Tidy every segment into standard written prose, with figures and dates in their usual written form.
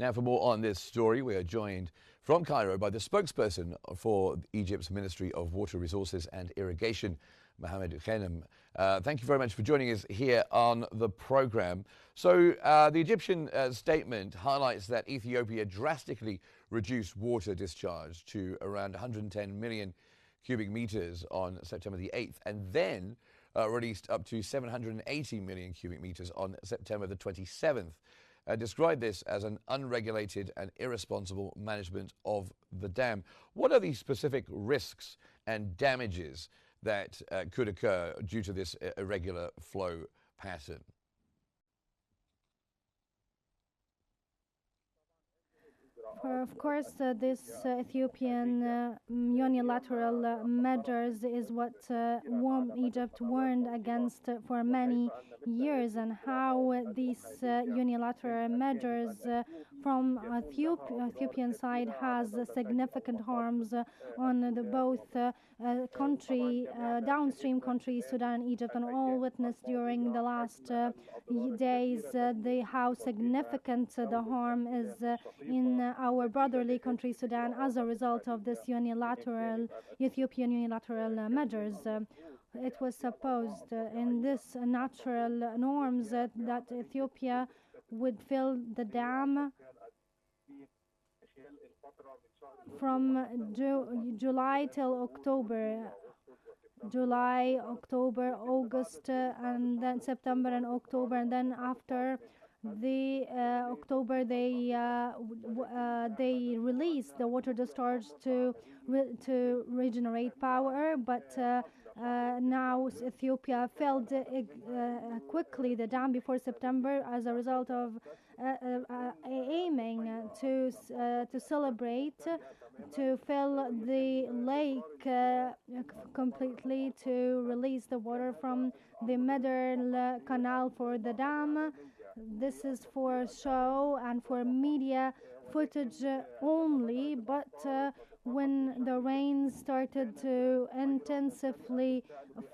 Now, for more on this story, we are joined from Cairo by the spokesperson for Egypt's Ministry of Water Resources and Irrigation, Mohammed Khenem. Thank you very much for joining us here on the program. So the Egyptian statement highlights that Ethiopia drastically reduced water discharge to around 110 million cubic meters on September the 8th, and then released up to 780 million cubic meters on September the 27th. Described this as an unregulated and irresponsible management of the dam. What are the specific risks and damages that could occur due to this irregular flow pattern? Of course, this Ethiopian unilateral measures is what Egypt warned against for many years, and how these unilateral measures from Ethiopian side has significant harms on the both downstream countries, Sudan and Egypt, and all witnessed during the last days how significant the harm is in our brotherly country Sudan as a result of this Ethiopian unilateral measures. It was supposed in this natural norms that Ethiopia would fill the dam from July till October. July, October, August, and then September and October, and then after the October they released the water discharge to regenerate power, but now Ethiopia filled quickly the dam before September as a result of aiming to celebrate, to fill the lake completely, to release the water from the middle canal for the dam. This is for show and for media footage only, but when the rain started to intensively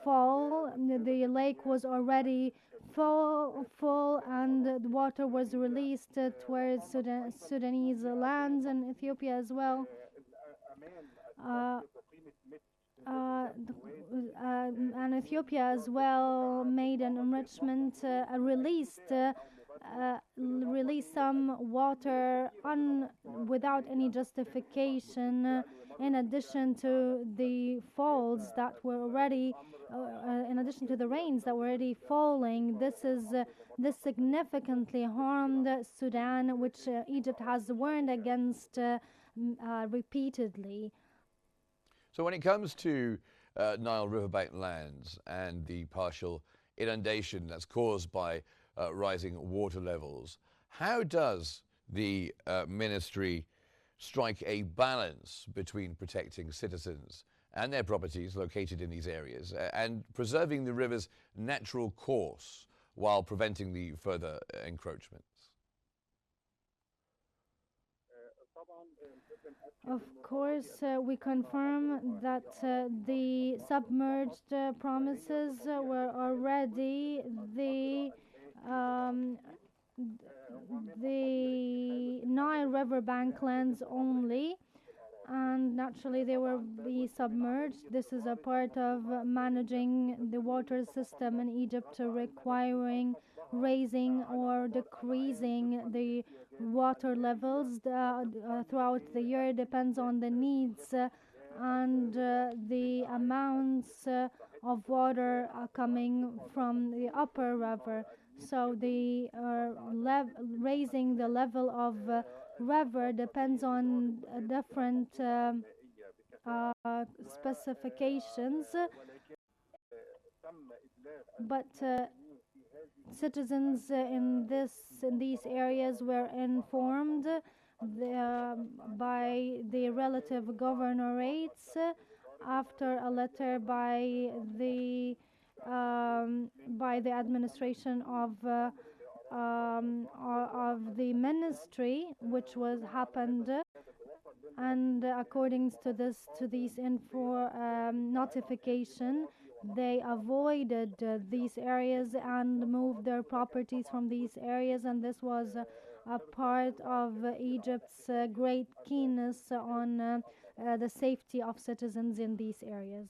fall, the lake was already full, and the water was released towards Sudanese lands and Ethiopia as well. And Ethiopia as well made an enrichment, released some water without any justification, in addition to the falls that were already, in addition to the rains that were already falling. This significantly harmed Sudan, which Egypt has warned against repeatedly. So when it comes to Nile riverbank lands and the partial inundation that's caused by rising water levels, how does the ministry strike a balance between protecting citizens and their properties located in these areas and preserving the river's natural course while preventing the further encroachments? Of course, we confirm that the submerged promises were already the Nile riverbank lands only, and naturally they will be submerged. This is a part of managing the water system in Egypt, requiring raising or decreasing the water levels throughout the year. Depends on the needs and the amounts of water coming from the upper river. So the raising the level of river depends on different specifications, but citizens in these areas were informed by the relative governorates after a letter by the administration of the ministry, which was happened, and according to these notification, they avoided these areas and moved their properties from these areas, and this was a part of Egypt's great keenness on the safety of citizens in these areas.